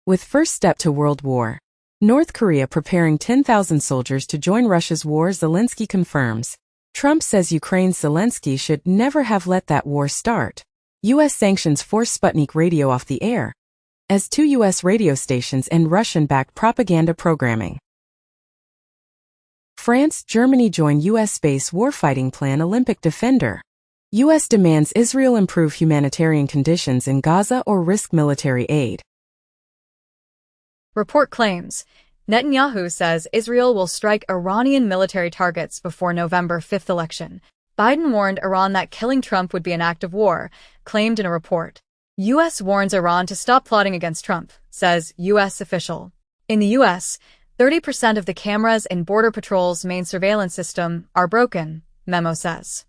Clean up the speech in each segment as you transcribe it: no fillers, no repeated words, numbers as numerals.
With first step to world war. North Korea preparing 10,000 soldiers to join Russia's war, Zelensky confirms. Trump says Ukraine's Zelensky should never have let that war start. U.S. sanctions force Sputnik radio off the air, as 2 U.S. radio stations end Russian-backed propaganda programming. France, Germany join U.S. space warfighting plan Olympic defender. U.S. demands Israel improve humanitarian conditions in Gaza or risk military aid. Report claims Netanyahu says Israel will strike Iranian military targets before November 5th election. Biden warned Iran that killing Trump would be an act of war, claimed in a report. U.S. warns Iran to stop plotting against Trump, says U.S. official. In the U.S., 30% of the cameras in Border Patrol's main surveillance system are broken, memo says.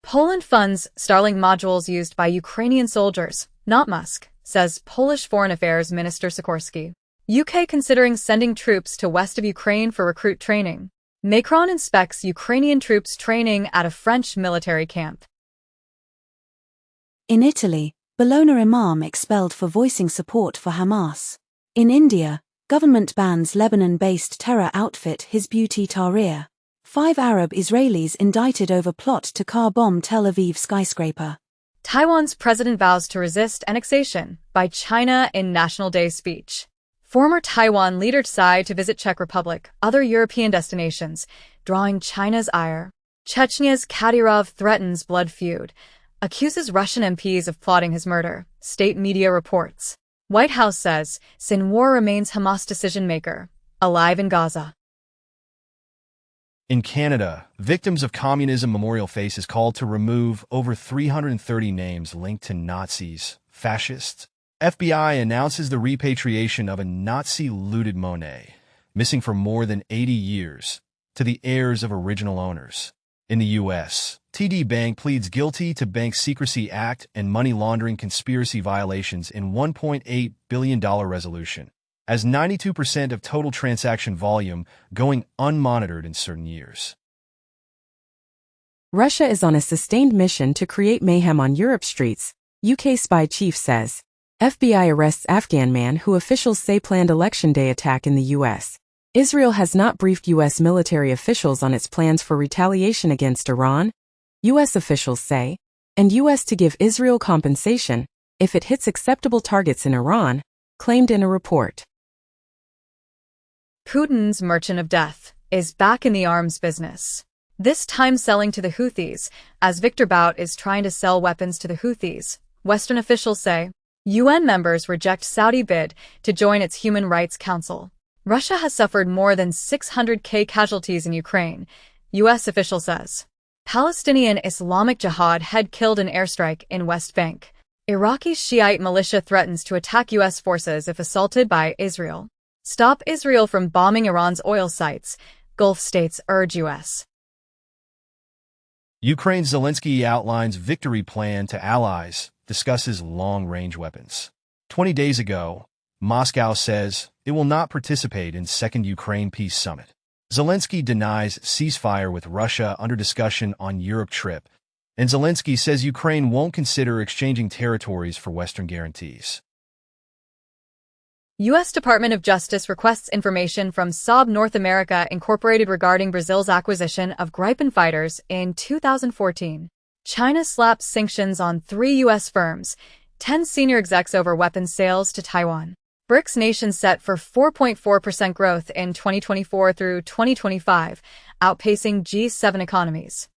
Poland funds Starlink modules used by Ukrainian soldiers, not Musk, says Polish Foreign Affairs Minister Sikorski. UK considering sending troops to west of Ukraine for recruit training. Macron inspects Ukrainian troops training at a French military camp. In Italy, Bologna imam expelled for voicing support for Hamas. In India, government bans Lebanon-based terror outfit His Beauty Tahrir. 5 Arab Israelis indicted over plot to car bomb Tel Aviv skyscraper. Taiwan's president vows to resist annexation by China in National Day speech. Former Taiwan leader Tsai to visit Czech Republic, other European destinations, drawing China's ire. Chechnya's Kadyrov threatens blood feud, accuses Russian MPs of plotting his murder, state media reports. White House says Sinwar remains Hamas decision-maker, alive in Gaza. In Canada, Victims of Communism Memorial Face is called to remove over 330 names linked to Nazis, fascists. FBI announces the repatriation of a Nazi-looted Monet, missing for more than 80 years, to the heirs of original owners. In the U.S., TD Bank pleads guilty to Bank Secrecy Act and money laundering conspiracy violations in $1.8 billion resolution, as 92% of total transaction volume going unmonitored in certain years. Russia is on a sustained mission to create mayhem on Europe's streets, UK spy chief says. FBI arrests Afghan man who officials say planned election day attack in the U.S. Israel has not briefed U.S. military officials on its plans for retaliation against Iran, U.S. officials say, and U.S. to give Israel compensation if it hits acceptable targets in Iran, claimed in a report. Putin's merchant of death is back in the arms business. This time selling to the Houthis, as Victor Bout is trying to sell weapons to the Houthis, Western officials say. UN members reject Saudi bid to join its Human Rights Council. Russia has suffered more than 600,000 casualties in Ukraine, U.S. official says. Palestinian Islamic Jihad head killed in airstrike in West Bank. Iraqi Shiite militia threatens to attack U.S. forces if assaulted by Israel. Stop Israel from bombing Iran's oil sites, Gulf states urge U.S. Ukraine's Zelensky outlines victory plan to allies, discusses long-range weapons. 20 days ago, Moscow says it will not participate in Second Ukraine Peace Summit. Zelensky denies ceasefire with Russia under discussion on Europe trip, and Zelensky says Ukraine won't consider exchanging territories for Western guarantees. U.S. Department of Justice requests information from Saab North America Incorporated regarding Brazil's acquisition of Gripen fighters in 2014. China slaps sanctions on 3 U.S. firms, 10 senior execs over weapons sales to Taiwan. BRICS nations set for 4.4% growth in 2024 through 2025, outpacing G7 economies.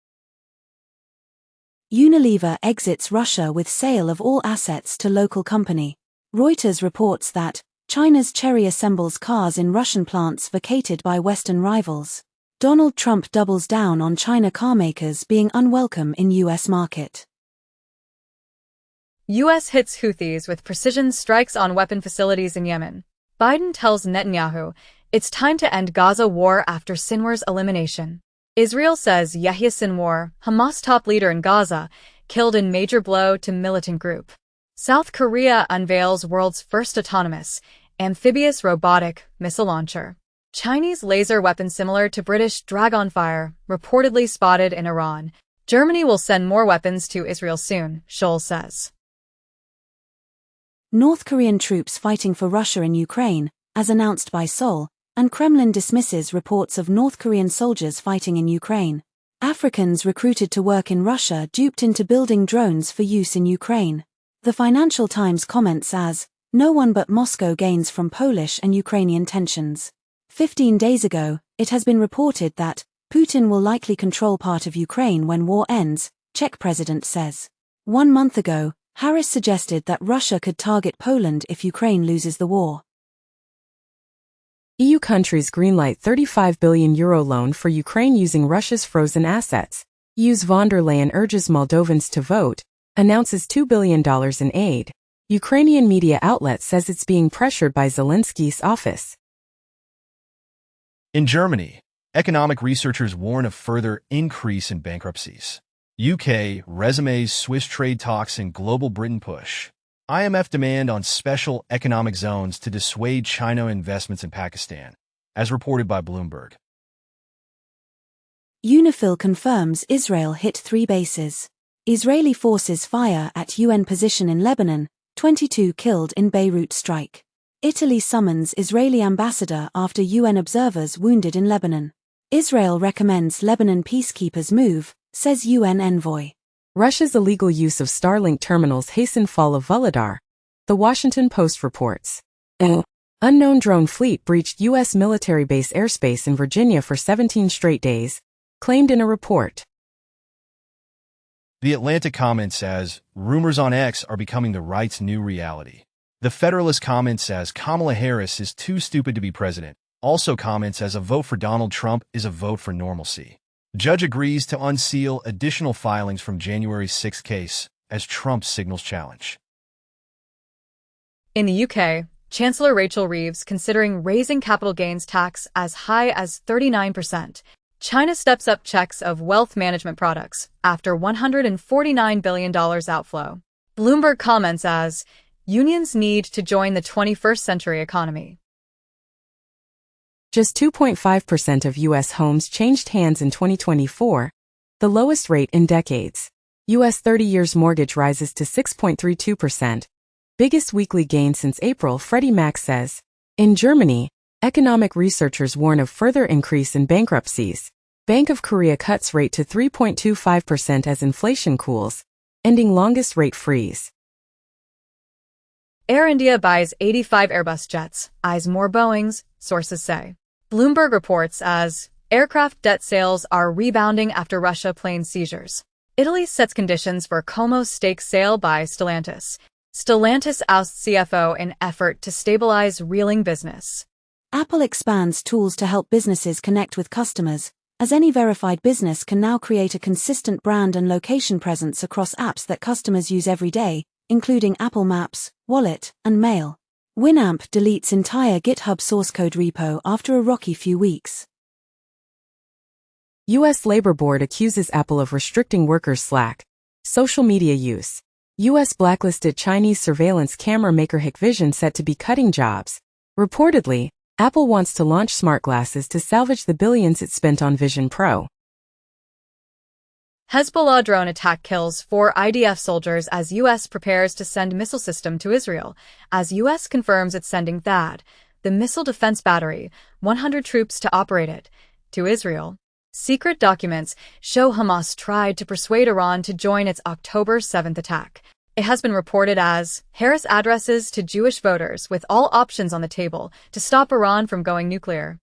Unilever exits Russia with sale of all assets to local company. Reuters reports that China's Chery assembles cars in Russian plants vacated by Western rivals. Donald Trump doubles down on China carmakers being unwelcome in U.S. market. U.S. hits Houthis with precision strikes on weapon facilities in Yemen. Biden tells Netanyahu it's time to end Gaza war after Sinwar's elimination. Israel says Yahya Sinwar, Hamas top leader in Gaza, killed in major blow to militant group. South Korea unveils world's first autonomous, amphibious robotic missile launcher. Chinese laser weapon similar to British Dragonfire, reportedly spotted in Iran. Germany will send more weapons to Israel soon, Scholz says. North Korean troops fighting for Russia in Ukraine, as announced by Seoul, and Kremlin dismisses reports of North Korean soldiers fighting in Ukraine. Africans recruited to work in Russia duped into building drones for use in Ukraine. The Financial Times comments as, "No one but Moscow gains from Polish and Ukrainian tensions." 15 days ago, it has been reported that Putin will likely control part of Ukraine when war ends, Czech president says. 1 month ago, Harris suggested that Russia could target Poland if Ukraine loses the war. EU countries greenlight €35 billion loan for Ukraine using Russia's frozen assets. EU's von der Leyen urges Moldovans to vote, announces $2 billion in aid. Ukrainian media outlet says it's being pressured by Zelensky's office. In Germany, economic researchers warn of further increase in bankruptcies. UK resumes Swiss trade talks and global Britain push. IMF demand on special economic zones to dissuade China investments in Pakistan, as reported by Bloomberg. UNIFIL confirms Israel hit 3 bases. Israeli forces fire at UN position in Lebanon, 22 killed in Beirut strike. Italy summons Israeli ambassador after UN observers wounded in Lebanon. Israel recommends Lebanon peacekeepers move, says UN envoy. Russia's illegal use of Starlink terminals hasten fall of Volodar. The Washington Post reports. An unknown drone fleet breached U.S. military base airspace in Virginia for 17 straight days, claimed in a report. The Atlantic comments as, rumors on X are becoming the right's new reality. The Federalist comments as, Kamala Harris is too stupid to be president. Also comments as, a vote for Donald Trump is a vote for normalcy. Judge agrees to unseal additional filings from January 6 case as Trump signals challenge. In the UK, Chancellor Rachel Reeves considering raising capital gains tax as high as 39%. China steps up checks of wealth management products after $149 billion outflow. Bloomberg comments as, unions need to join the 21st century economy. Just 2.5% of U.S. homes changed hands in 2024, the lowest rate in decades. U.S. 30 years mortgage rises to 6.32%, biggest weekly gain since April, Freddie Mac says. In Germany, economic researchers warn of further increase in bankruptcies. Bank of Korea cuts rate to 3.25% as inflation cools, ending longest rate freeze. Air India buys 85 Airbus jets, eyes more Boeings, sources say. Bloomberg reports as, aircraft debt sales are rebounding after Russia plane seizures. Italy sets conditions for Como's stake sale by Stellantis. Stellantis ousts CFO in effort to stabilize reeling business. Apple expands tools to help businesses connect with customers, as any verified business can now create a consistent brand and location presence across apps that customers use every day, including Apple Maps, Wallet, and Mail. Winamp deletes entire GitHub source code repo after a rocky few weeks. U.S. Labor Board accuses Apple of restricting workers' Slack social media use. U.S. blacklisted Chinese surveillance camera maker Hikvision set to be cutting jobs. Reportedly, Apple wants to launch smart glasses to salvage the billions it spent on Vision Pro. Hezbollah drone attack kills 4 IDF soldiers as U.S. prepares to send missile system to Israel, as U.S. confirms it's sending THAAD, the missile defense battery, 100 troops to operate it, to Israel. Secret documents show Hamas tried to persuade Iran to join its October 7th attack. It has been reported as, Harris addresses to Jewish voters with all options on the table to stop Iran from going nuclear.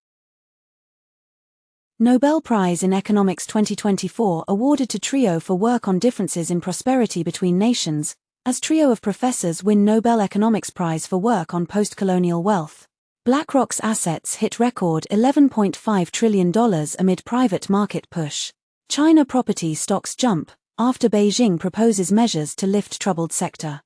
Nobel Prize in Economics 2024 awarded to TRIO for work on differences in prosperity between nations, as trio of professors win Nobel Economics Prize for work on post-colonial wealth. BlackRock's assets hit record $11.5 trillion amid private market push. China property stocks jump after Beijing proposes measures to lift troubled sector.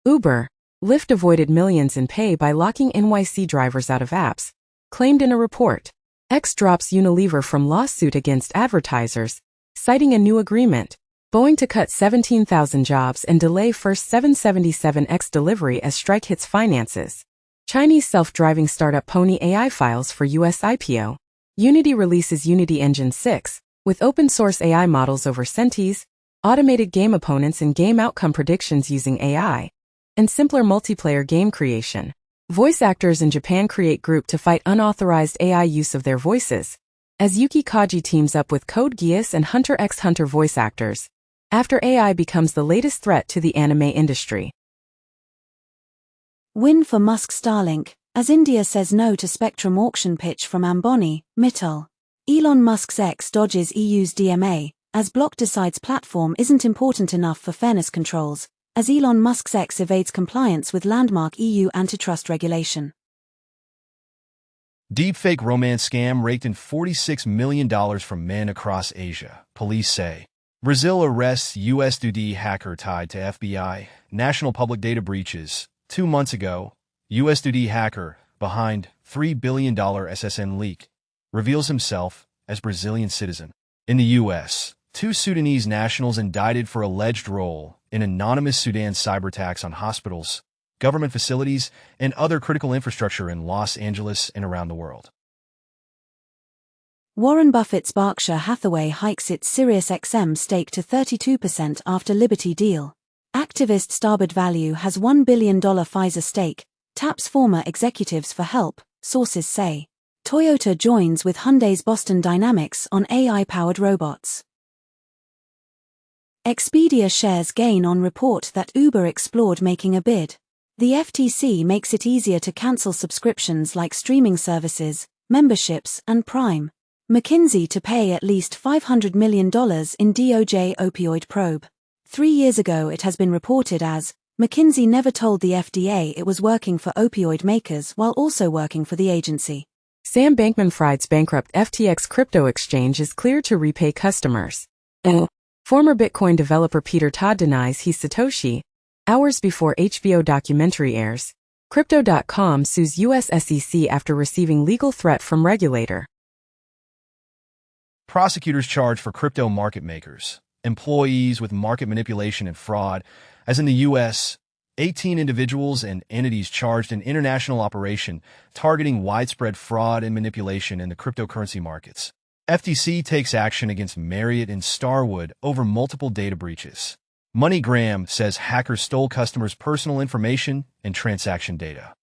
Uber, Lyft avoided millions in pay by locking NYC drivers out of apps, claimed in a report. X drops Unilever from lawsuit against advertisers, citing a new agreement. Boeing to cut 17,000 jobs and delay first 777X delivery as strike hits finances. Chinese self-driving startup Pony AI files for US IPO. Unity releases Unity Engine 6, with open-source AI models over Sentis, automated game opponents and game outcome predictions using AI. and simpler multiplayer game creation. Voice actors in Japan create group to fight unauthorized AI use of their voices, as Yuki Kaji teams up with Code Geass and Hunter x Hunter voice actors, after AI becomes the latest threat to the anime industry. Win for Musk's Starlink, as India says no to spectrum auction pitch from Ambani, Mittal. Elon Musk's X dodges EU's DMA, as Block decides platform isn't important enough for fairness controls, as Elon Musk's X evades compliance with landmark EU antitrust regulation. Deepfake romance scam raked in $46 million from men across Asia, police say. Brazil arrests US Dudi hacker tied to FBI, national public data breaches. 2 months ago, US Dudi hacker, behind $3 billion SSN leak, reveals himself as Brazilian citizen. In the U.S., 2 Sudanese nationals indicted for alleged role in anonymous Sudan cyberattacks on hospitals, government facilities, and other critical infrastructure in Los Angeles and around the world. Warren Buffett's Berkshire Hathaway hikes its SiriusXM stake to 32% after Liberty deal. Activist Starboard Value has $1 billion Pfizer stake, taps former executives for help, sources say. Toyota joins with Hyundai's Boston Dynamics on AI-powered robots. Expedia shares gain on report that Uber explored making a bid. The FTC makes it easier to cancel subscriptions like streaming services, memberships, and Prime. McKinsey to pay at least $500 million in DOJ opioid probe. 3 years ago it has been reported as, McKinsey never told the FDA it was working for opioid makers while also working for the agency. Sam Bankman-Fried's bankrupt FTX crypto exchange is cleared to repay customers. Former Bitcoin developer Peter Todd denies he's Satoshi. Hours before HBO documentary airs, Crypto.com sues US SEC after receiving legal threat from regulator. Prosecutors charge for crypto market makers, employees with market manipulation and fraud, as in the U.S., 18 individuals and entities charged in international operation targeting widespread fraud and manipulation in the cryptocurrency markets. FTC takes action against Marriott and Starwood over multiple data breaches. MoneyGram says hackers stole customers' personal information and transaction data.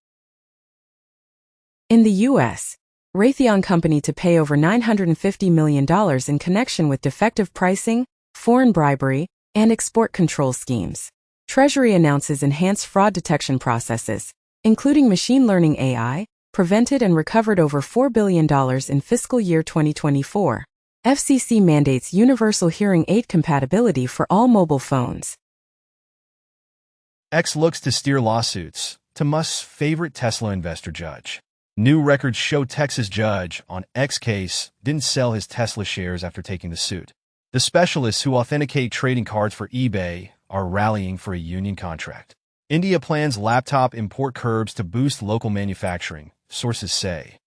In the U.S., Raytheon Company to pay over $950 million in connection with defective pricing, foreign bribery, and export control schemes. Treasury announces enhanced fraud detection processes, including machine learning AI, prevented and recovered over $4 billion in fiscal year 2024. FCC mandates universal hearing aid compatibility for all mobile phones. X looks to steer lawsuits to Musk's favorite Tesla investor judge. New records show Texas judge on X case didn't sell his Tesla shares after taking the suit. The specialists who authenticate trading cards for eBay are rallying for a union contract. India plans laptop import curbs to boost local manufacturing, sources say.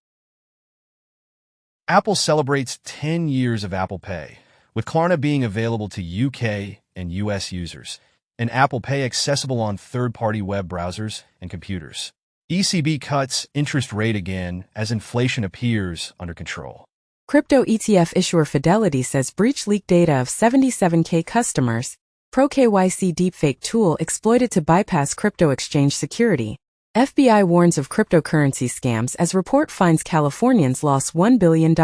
Apple celebrates 10 years of Apple Pay, with Klarna being available to UK and US users, and Apple Pay accessible on third-party web browsers and computers. ECB cuts interest rate again as inflation appears under control. Crypto ETF issuer Fidelity says breach leaked data of 77K customers. Pro-KYC deepfake tool exploited to bypass crypto exchange security. FBI warns of cryptocurrency scams as report finds Californians lost $1 billion.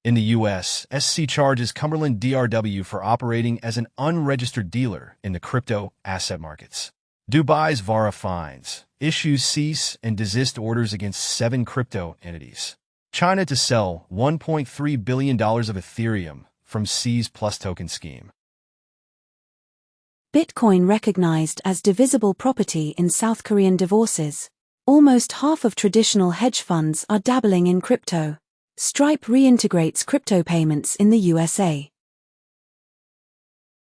In the U.S., SEC charges Cumberland DRW for operating as an unregistered dealer in the crypto asset markets. Dubai's VARA fines, issues cease and desist orders against 7 crypto entities. China to sell $1.3 billion of Ethereum from C's Plus token scheme. Bitcoin recognized as divisible property in South Korean divorces. Almost half of traditional hedge funds are dabbling in crypto. Stripe reintegrates crypto payments in the USA.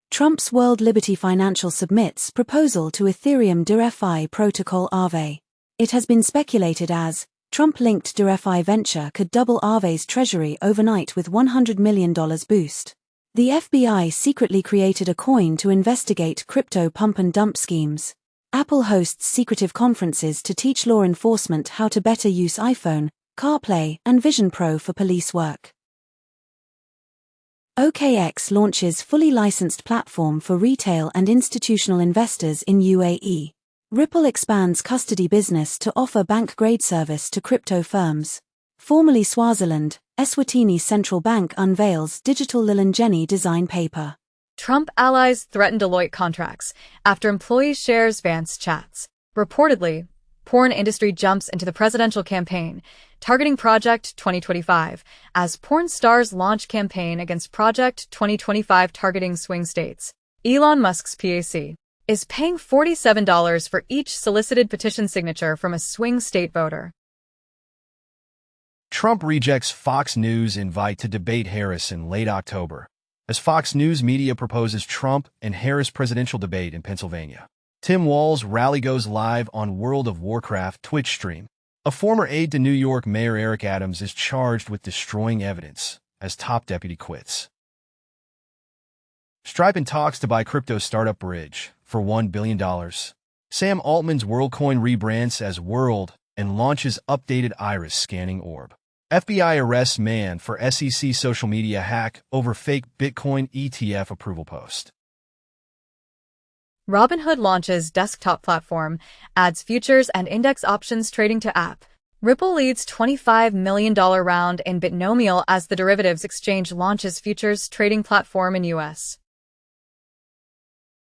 Trump's World Liberty Financial submits proposal to Ethereum DeFi protocol Aave. It has been speculated as Trump-linked DeFi venture could double Aave's treasury overnight with $100 million boost. The FBI secretly created a coin to investigate crypto pump and dump schemes. Apple hosts secretive conferences to teach law enforcement how to better use iPhone, CarPlay, and Vision Pro for police work. OKX launches fully licensed platform for retail and institutional investors in UAE. Ripple expands custody business to offer bank-grade service to crypto firms. Formerly Swaziland, Eswatini Central Bank unveils digital Lilangeni design paper. Trump allies threaten Deloitte contracts after employee shares Vance chats. Reportedly, porn industry jumps into the presidential campaign, targeting Project 2025, as porn stars launch campaign against Project 2025 targeting swing states. Elon Musk's PAC is paying $47 for each solicited petition signature from a swing state voter. Trump rejects Fox News invite to debate Harris in late October, as Fox News media proposes Trump and Harris presidential debate in Pennsylvania. Tim Walz's rally goes live on World of Warcraft Twitch stream. A former aide to New York Mayor Eric Adams is charged with destroying evidence as top deputy quits. Stripe in talks to buy crypto startup Bridge for $1 billion. Sam Altman's WorldCoin rebrands as World and launches updated iris scanning orb. FBI arrests man for SEC social media hack over fake Bitcoin ETF approval post. Robinhood launches desktop platform, adds futures and index options trading to app. Ripple leads $25 million round in Bitnomial as the derivatives exchange launches futures trading platform in U.S.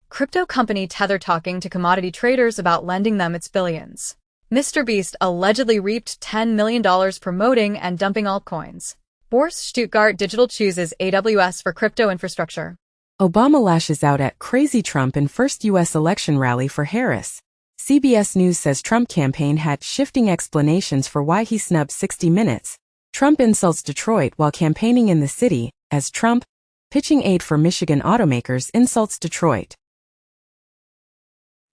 Crypto company Tether talking to commodity traders about lending them its billions. MrBeast allegedly reaped $10 million promoting and dumping altcoins. Bourse Stuttgart Digital chooses AWS for crypto infrastructure. Obama lashes out at crazy Trump in first U.S. election rally for Harris. CBS News says Trump campaign had shifting explanations for why he snubbed 60 Minutes. Trump insults Detroit while campaigning in the city, as Trump, pitching aid for Michigan automakers, insults Detroit.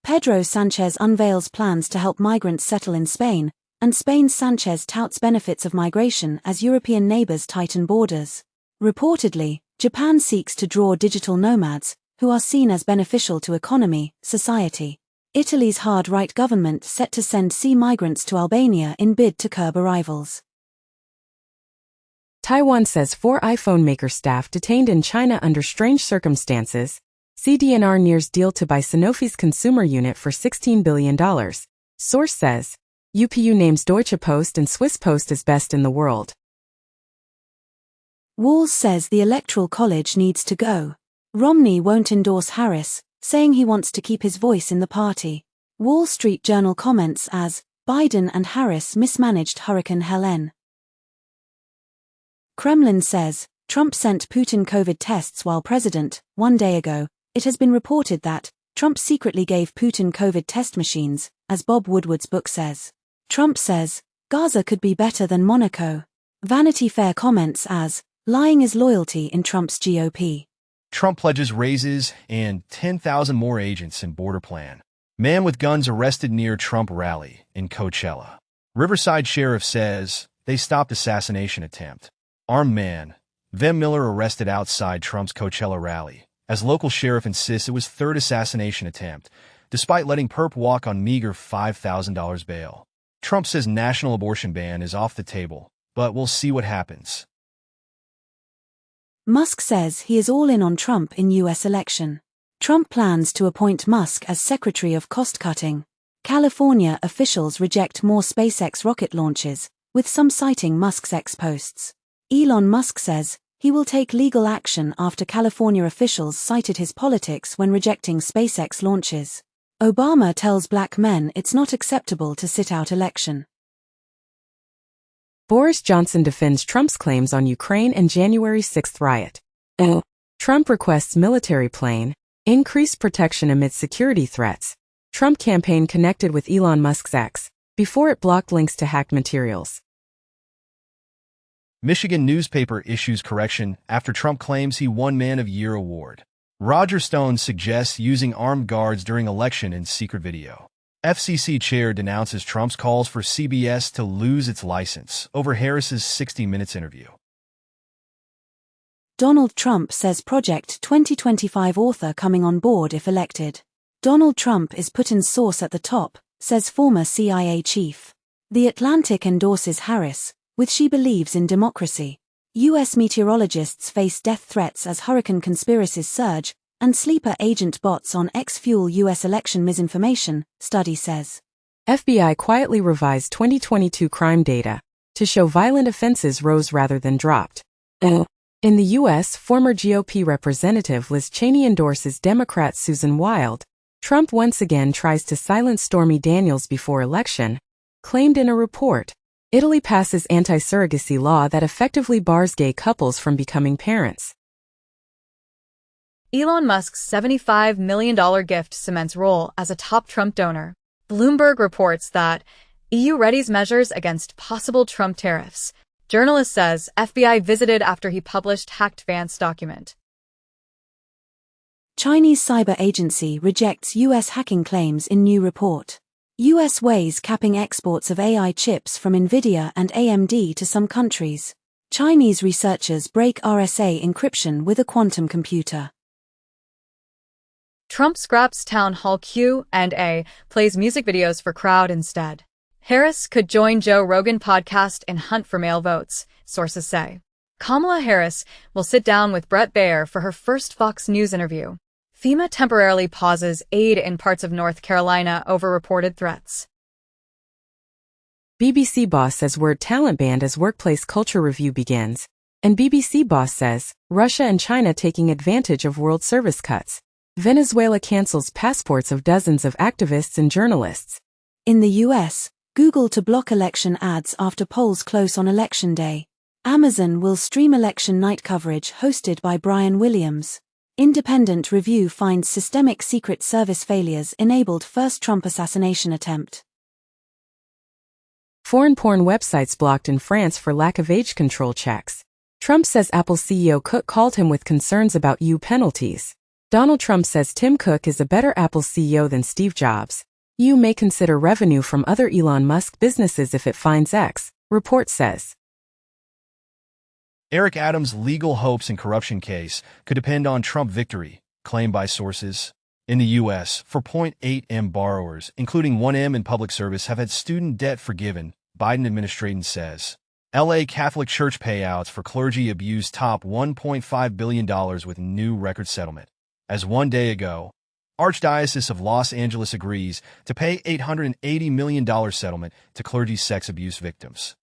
Pedro Sanchez unveils plans to help migrants settle in Spain, and Spain's Sanchez touts benefits of migration as European neighbors tighten borders. Reportedly, Japan seeks to draw digital nomads, who are seen as beneficial to economy, society. Italy's hard-right government set to send sea migrants to Albania in bid to curb arrivals. Taiwan says 4 iPhone maker staff detained in China under strange circumstances. CDNR nears deal to buy Sanofi's consumer unit for $16 billion. Source says, UPU names Deutsche Post and Swiss Post as best in the world. Walz says the Electoral College needs to go. Romney won't endorse Harris, saying he wants to keep his voice in the party. Wall Street Journal comments as, Biden and Harris mismanaged Hurricane Helene. Kremlin says, Trump sent Putin COVID tests while president. 1 day ago, it has been reported that Trump secretly gave Putin COVID test machines, as Bob Woodward's book says. Trump says, Gaza could be better than Monaco. Vanity Fair comments as, lying is loyalty in Trump's GOP. Trump pledges raises and 10,000 more agents in border plan. Man with guns arrested near Trump rally in Coachella. Riverside sheriff says they stopped assassination attempt. Armed man, Vem Miller arrested outside Trump's Coachella rally, as local sheriff insists it was third assassination attempt, despite letting perp walk on meager $5,000 bail. Trump says national abortion ban is off the table, but we'll see what happens. Musk says he is all in on Trump in U.S. election. Trump plans to appoint Musk as Secretary of Cost-Cutting. California officials reject more SpaceX rocket launches, with some citing Musk's ex-posts. Elon Musk says he will take legal action after California officials cited his politics when rejecting SpaceX launches. Obama tells black men it's not acceptable to sit out election. Boris Johnson defends Trump's claims on Ukraine and January 6 riot. Trump requests military plane, increased protection amid security threats. Trump campaign connected with Elon Musk's ex, before it blocked links to hacked materials. Michigan newspaper issues correction after Trump claims he won Man of Year award. Roger Stone suggests using armed guards during election in secret video. FCC chair denounces Trump's calls for CBS to lose its license over Harris's 60 Minutes interview. Donald Trump says Project 2025 author coming on board if elected. Donald Trump is Putin's source at the top, says former CIA chief. The Atlantic endorses Harris, with she believes in democracy. U.S. meteorologists face death threats as hurricane conspiracies surge, and sleeper agent bots on X fuel U.S. election misinformation, study says. FBI quietly revised 2022 crime data to show violent offenses rose rather than dropped. In the U.S., former GOP Representative Liz Cheney endorses Democrat Susan Wild. Trump once again tries to silence Stormy Daniels before election, claimed in a report. Italy passes anti-surrogacy law that effectively bars gay couples from becoming parents. Elon Musk's $75 million gift cements role as a top Trump donor. Bloomberg reports that EU readies measures against possible Trump tariffs. Journalist says FBI visited after he published hacked Vance document. Chinese cyber agency rejects U.S. hacking claims in new report. U.S. weighs capping exports of AI chips from NVIDIA and AMD to some countries. Chinese researchers break RSA encryption with a quantum computer. Trump scraps town hall Q&A, plays music videos for crowd instead. Harris could join Joe Rogan podcast in hunt for male votes, sources say. Kamala Harris will sit down with Bret Baier for her first Fox News interview. FEMA temporarily pauses aid in parts of North Carolina over reported threats. BBC boss says word talent banned as workplace culture review begins. And BBC boss says, Russia and China taking advantage of world service cuts. Venezuela cancels passports of dozens of activists and journalists. In the U.S., Google to block election ads after polls close on Election Day. Amazon will stream election night coverage hosted by Brian Williams. Independent review finds systemic Secret Service failures enabled first Trump assassination attempt. Foreign porn websites blocked in France for lack of age control checks. Trump says Apple CEO Cook called him with concerns about EU penalties. Donald Trump says Tim Cook is a better Apple CEO than Steve Jobs. EU may consider revenue from other Elon Musk businesses if it finds X, report says. Eric Adams' legal hopes and corruption case could depend on Trump victory, claimed by sources. In the U.S., 4.8 M borrowers, including 1M in public service, have had student debt forgiven, Biden administration says. L.A. Catholic Church payouts for clergy abuse top $1.5 billion with new record settlement. As one day ago, Archdiocese of Los Angeles agrees to pay $880 million settlement to clergy sex abuse victims.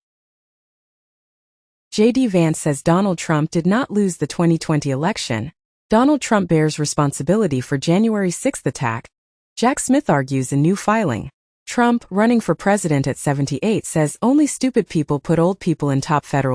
J.D. Vance says Donald Trump did not lose the 2020 election. Donald Trump bears responsibility for January 6 attack. Jack Smith argues in new filing. Trump, running for president at 78, says only stupid people put old people in top federal